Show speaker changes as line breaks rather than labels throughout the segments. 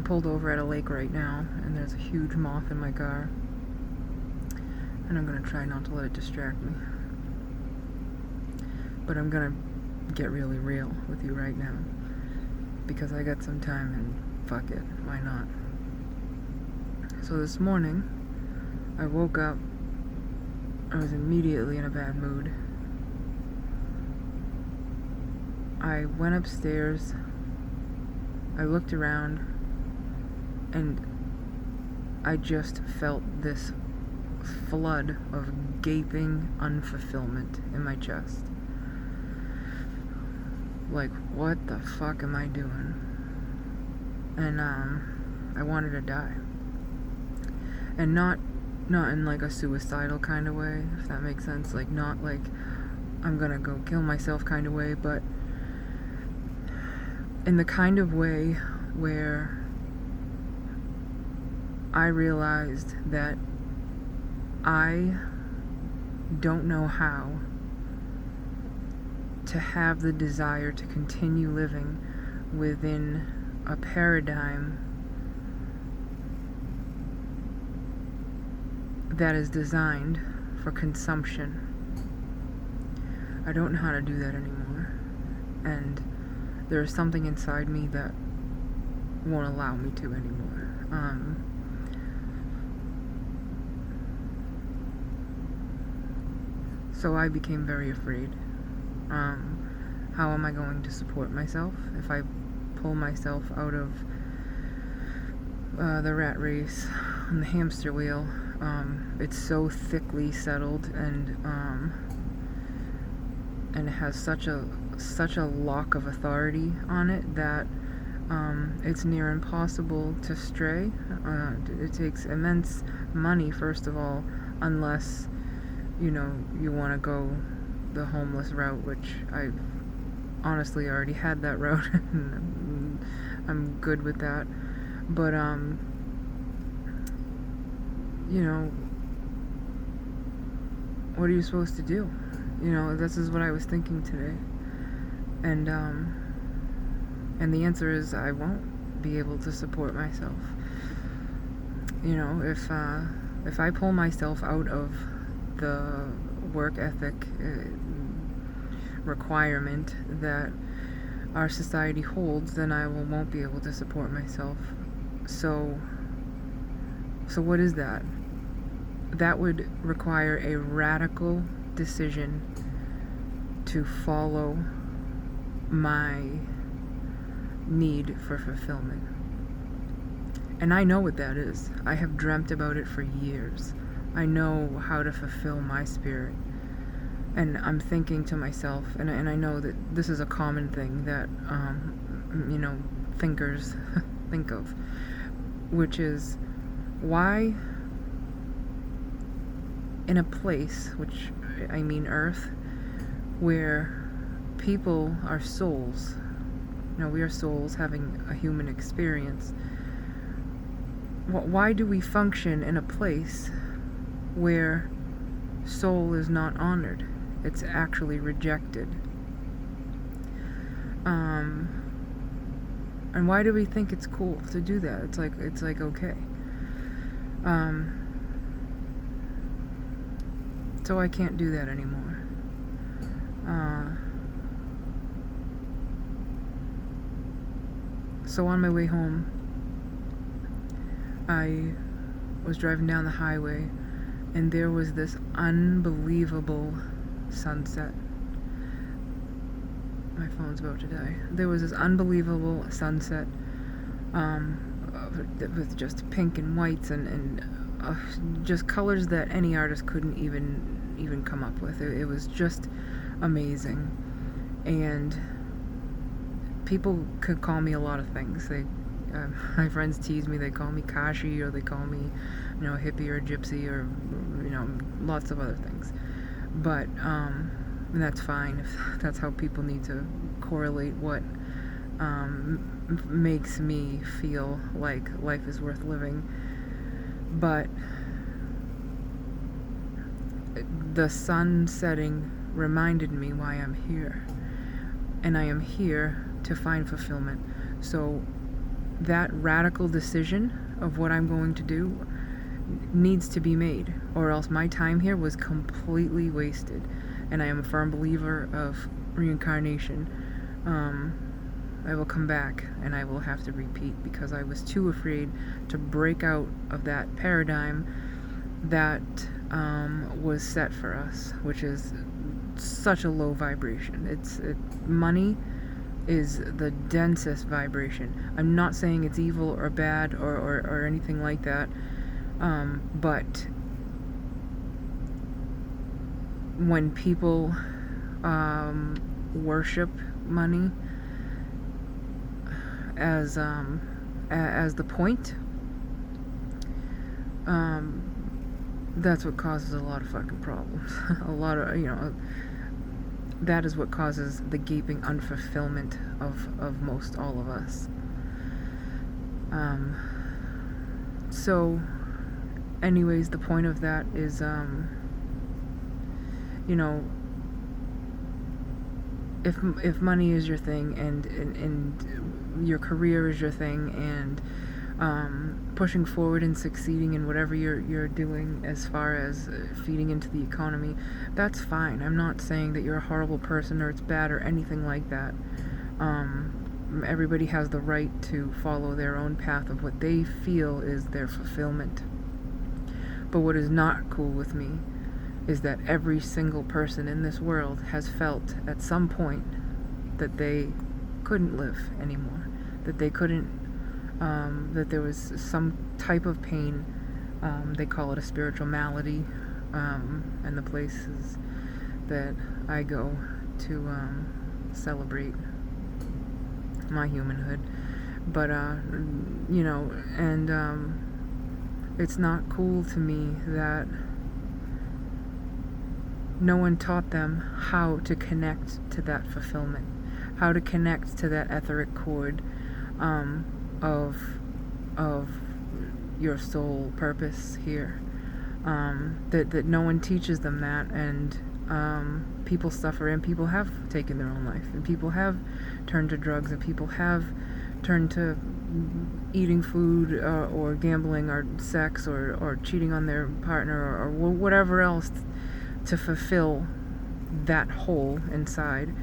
pulled over at a lake right now, and there's a huge moth in my car. And I'm gonna try not to let it distract me. But I'm gonna get really real with you right now. Because I got some time and fuck it, why not? So this morning, I woke up, I was immediately in a bad mood. I went upstairs, I looked around, and I just felt this flood of gaping unfulfillment in my chest. Like, what the fuck am I doing? And I wanted to die. And not in like a suicidal kind of way, if that makes sense. Like, not like I'm gonna go kill myself kind of way, but in the kind of way where I realized that I don't know how to have the desire to continue living within a paradigm that is designed for consumption. I don't know how to do that anymore. And there is something inside me that won't allow me to anymore. So I became very afraid. How am I going to support myself if I pull myself out of the rat race and the hamster wheel? It's so thickly settled, and it has such a lock of authority on it that it's near impossible to stray. It takes immense money, first of all, unless you want to go the homeless route, which I honestly already had that route. And I'm good with that. But what are you supposed to do? This is what I was thinking today. And the answer is I won't be able to support myself. If I pull myself out of the work ethic requirement that our society holds, then I won't be able to support myself. So what is that? That would require a radical decision to follow my need for fulfillment. And I know what that is. I have dreamt about it for years. I know how to fulfill my spirit. And I'm thinking to myself, and I know that this is a common thing that, thinkers think of, which is, why in a place, which I mean Earth, where people are souls, we are souls having a human experience, why do we function in a place where soul is not honored? It's actually rejected. And why do we think it's cool to do that? It's like okay. So I can't do that anymore. So on my way home, I was driving down the highway, and there was this unbelievable sunset. My phone's about to die. There was this unbelievable sunset with just pink and whites and just colors that any artist couldn't even come up with. It was just amazing. And people could call me a lot of things. My friends tease me. They call me Kashi, or they call me, hippie or gypsy, or lots of other things. But and that's fine if that's how people need to correlate what makes me feel like life is worth living. But the sun setting reminded me why I'm here, and I am here to find fulfillment. So that radical decision of what I'm going to do needs to be made, or else my time here was completely wasted. And I am a firm believer of reincarnation. I will come back and I will have to repeat, because I was too afraid to break out of that paradigm that was set for us, which is such a low vibration. Money is the densest vibration. I'm not saying it's evil or bad or anything like that, but when people worship money as the point, that's what causes a lot of fucking problems. A lot of, that is what causes the gaping unfulfillment of most all of us. So anyways, the point of that is, if money is your thing and your career is your thing, and pushing forward and succeeding in whatever you're doing as far as feeding into the economy, that's fine. I'm not saying that you're a horrible person or it's bad or anything like that. Everybody has the right to follow their own path of what they feel is their fulfillment. But what is not cool with me is that every single person in this world has felt at some point that they couldn't live anymore, that they couldn't, that there was some type of pain. They call it a spiritual malady, and the places that I go to celebrate my humanhood. But it's not cool to me that no one taught them how to connect to that fulfillment, how to connect to that etheric chord of your soul purpose here. That no one teaches them that, and people suffer, and people have taken their own life, and people have turned to drugs, and people have turned to eating food, or gambling, or sex, or cheating on their partner, or whatever else to fulfill that hole inside.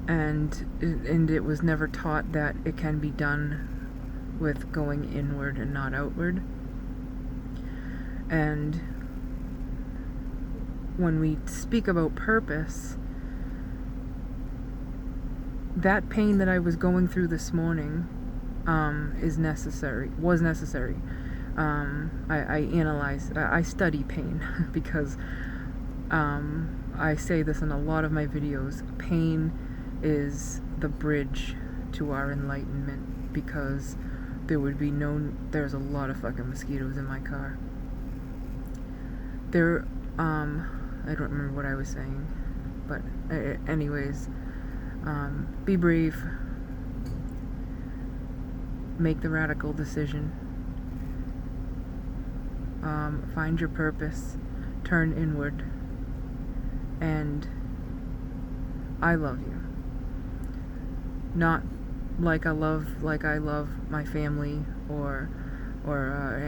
And it was never taught that it can be done with going inward and not outward. And when we speak about purpose, that pain that I was going through this morning was necessary. I study pain because I say this in a lot of my videos. Pain is the bridge to our enlightenment, because there's a lot of fucking mosquitoes in my car. I don't remember what I was saying, but anyways, be brave, make the radical decision, find your purpose, turn inward, and I love you. Not like I love my family or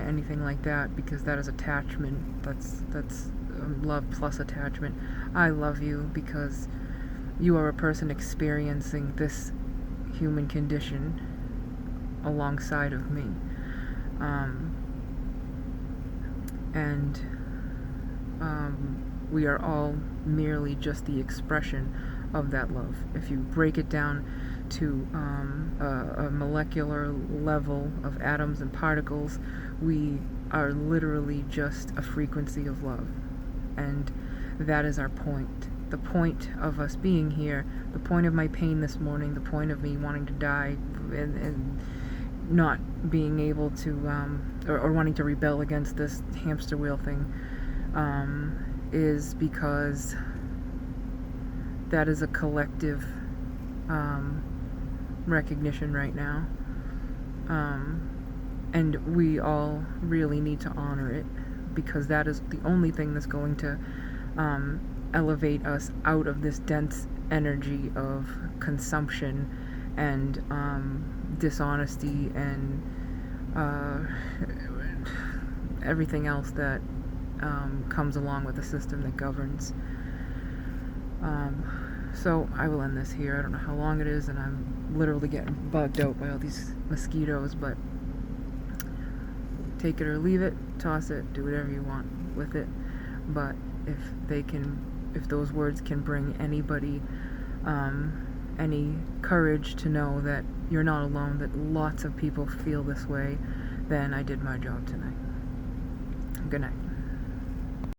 anything like that, because that is attachment. That's love plus attachment. I love you because you are a person experiencing this human condition alongside of me, and we are all merely just the expression of that love. If you break it down to a molecular level of atoms and particles, we are literally just a frequency of love, and that is our point. The point of us being here, the point of my pain this morning, the point of me wanting to die and not being able to, or wanting to rebel against this hamster wheel thing, is because that is a collective recognition right now, and we all really need to honor it, because that is the only thing that's going to elevate us out of this dense energy of consumption and dishonesty and everything else that comes along with the system that governs. So I will end this here. I don't know how long it is, and I'm literally getting bugged out by all these mosquitoes, but take it or leave it, toss it, do whatever you want with it. But if those words can bring anybody any courage to know that you're not alone, that lots of people feel this way, then I did my job tonight. Good night.